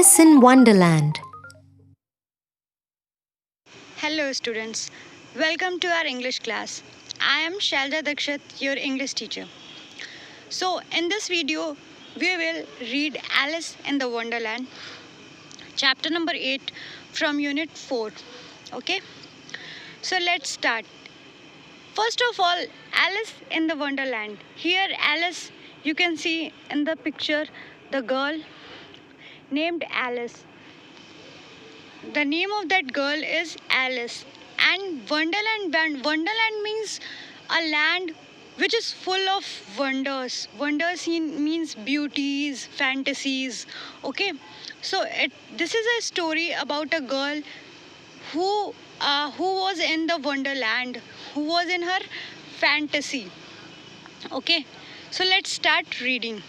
Alice in Wonderland. Hello students, welcome to our English class. I am Shalda Dakshit, your English teacher. So in this video, we will read Alice in the Wonderland, chapter number 8 from unit 4. Okay, so let's start. First of all, Alice in the Wonderland. Here Alice, you can see in the picture the girl named Alice. The name of that girl is Alice. And Wonderland means a land which is full of wonders. Wonders means beauties, fantasies. Okay, so this is a story about a girl who was in the Wonderland, who was in her fantasy. Okay, so let's start reading.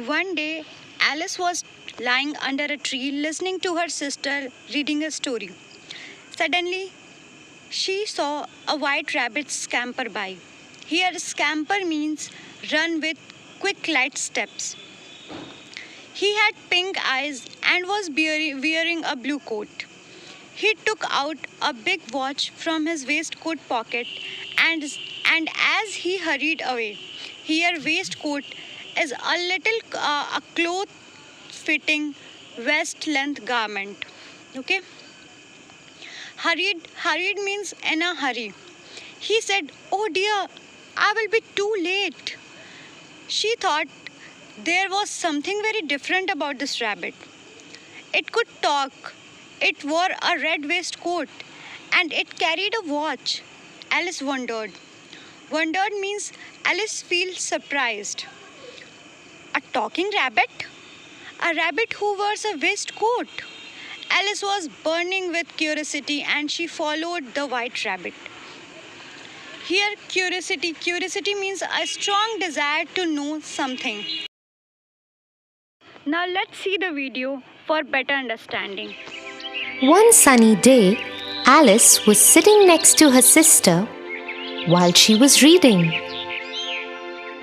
One day, Alice was lying under a tree listening to her sister reading a story. Suddenly, she saw a white rabbit scamper by. Here, scamper means run with quick, light steps. He had pink eyes and was wearing a blue coat. He took out a big watch from his waistcoat pocket and as he hurried away, here waistcoat is a little a cloth fitting waist length garment. Okay, hurried means in a hurry. He said, "Oh dear, I will be too late." She thought there was something very different about this rabbit. It could talk, it wore a red waistcoat, and it carried a watch. Alice wondered. Wondered means Alice feels surprised. A talking rabbit? A rabbit who wears a waistcoat? Alice was burning with curiosity and she followed the white rabbit. Here, curiosity means a strong desire to know something. Now let's see the video for better understanding. One sunny day, Alice was sitting next to her sister while she was reading.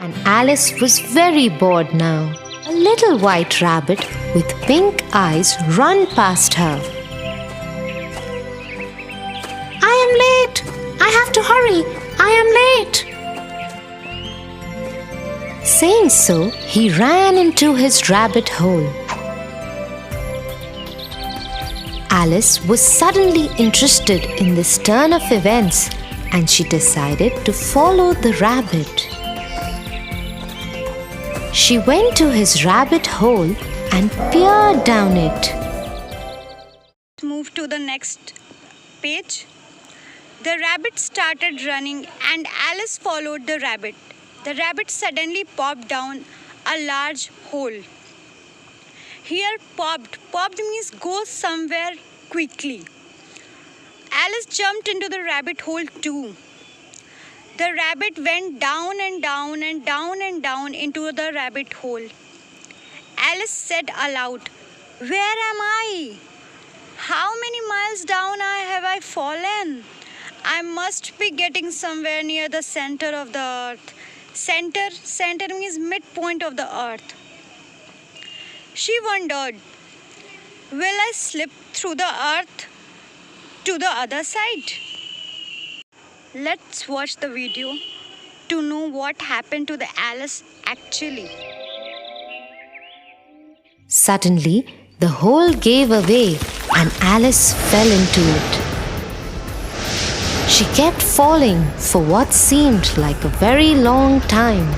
And Alice was very bored now. A little white rabbit with pink eyes ran past her. "I am late! I have to hurry! I am late!" Saying so, he ran into his rabbit hole. Alice was suddenly interested in this turn of events and she decided to follow the rabbit. She went to his rabbit hole and peered down it. Move to the next page. The rabbit started running and Alice followed the rabbit. The rabbit suddenly popped down a large hole. Here popped means go somewhere quickly. Alice jumped into the rabbit hole too. The rabbit went down and down and down and down into the rabbit hole. Alice said aloud, "Where am I? How many miles down have I fallen? I must be getting somewhere near the center of the earth." Center means midpoint of the earth. She wondered, will I slip through the earth to the other side? Let's watch the video to know what happened to the Alice actually. Suddenly, the hole gave away and Alice fell into it. She kept falling for what seemed like a very long time.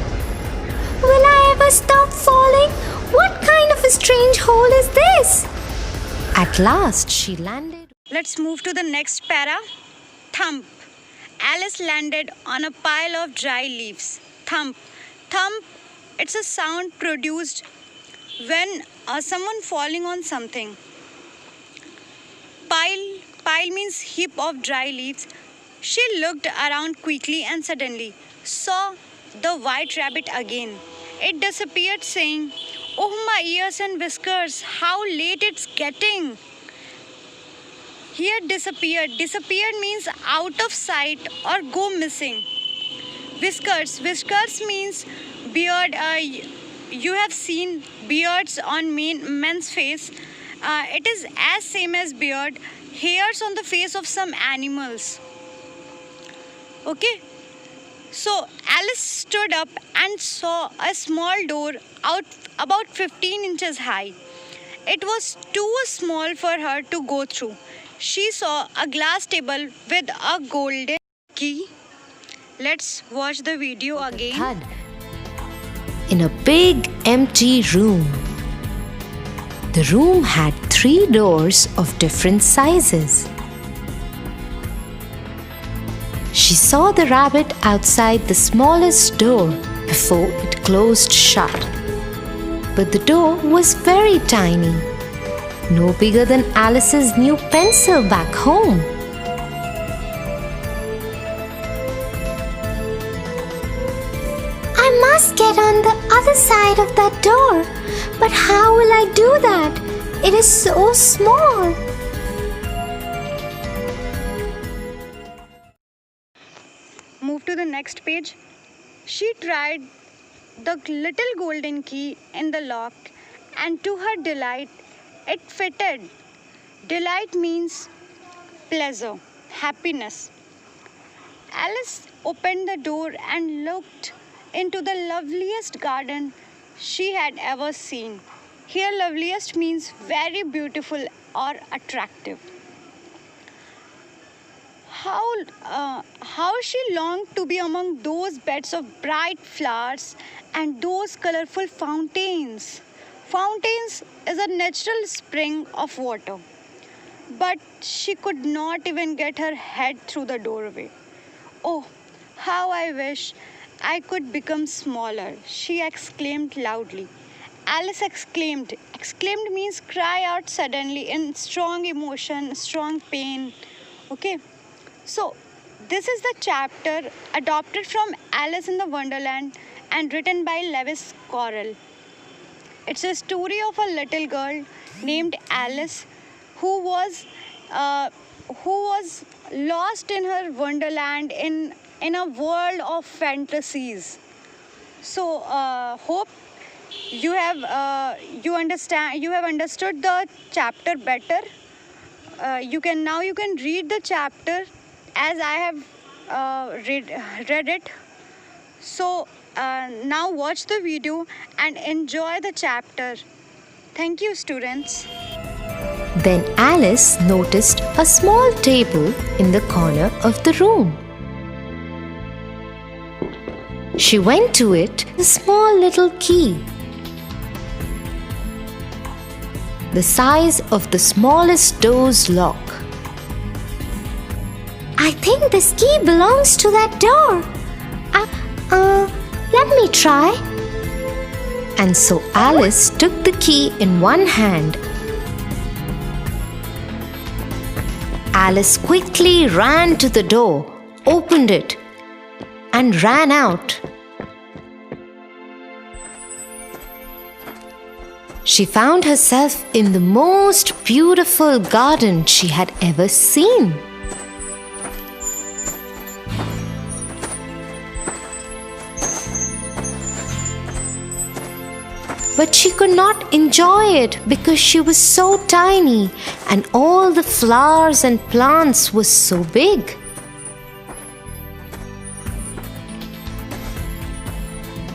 "Will I ever stop falling? What kind of a strange hole is this?" At last, she landed. Let's move to the next para. Thump. Alice landed on a pile of dry leaves. Thump. Thump, it's a sound produced when someone falling on something. Pile means heap of dry leaves. She looked around quickly and suddenly saw the white rabbit again. It disappeared saying, "Oh my ears and whiskers, how late it's getting." Here disappeared. Disappeared means out of sight or go missing. Whiskers means beard, you have seen beards on men's face, it is as same as beard, hairs on the face of some animals. Okay. So Alice stood up and saw a small door out about 15 inches high. It was too small for her to go through. She saw a glass table with a golden key. Let's watch the video again. Thud. In a big empty room. The room had 3 doors of different sizes. She saw the rabbit outside the smallest door before it closed shut. But the door was very tiny, no bigger than Alice's new pencil back home. I must get on the other side of that door. But how will I do that? It is so small. Move to the next page. She tried the little golden key in the lock, and to her delight, it fitted. Delight means pleasure, happiness. Alice opened the door and looked into the loveliest garden she had ever seen. Here, loveliest means very beautiful or attractive. How she longed to be among those beds of bright flowers and those colorful fountains. Fountains is a natural spring of water, but she could not even get her head through the doorway. Oh, how I wish I could become smaller, she exclaimed loudly. Alice exclaimed. Exclaimed means cry out suddenly in strong emotion, strong pain. Okay. So, this is the chapter adopted from Alice in the Wonderland and written by Lewis Carroll. It's a story of a little girl named Alice who was lost in her wonderland in a world of fantasies. So, hope you have understood the chapter better. You can read the chapter as I have read it. So now watch the video and enjoy the chapter. Thank you, students. Then Alice noticed a small table in the corner of the room. She went to it with a small little key, the size of the smallest door's lock. I think this key belongs to that door. Let me try. And so Alice took the key in one hand. Alice quickly ran to the door, opened it, and ran out. She found herself in the most beautiful garden she had ever seen. But she could not enjoy it because she was so tiny and all the flowers and plants were so big.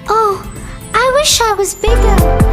Oh, I wish I was bigger.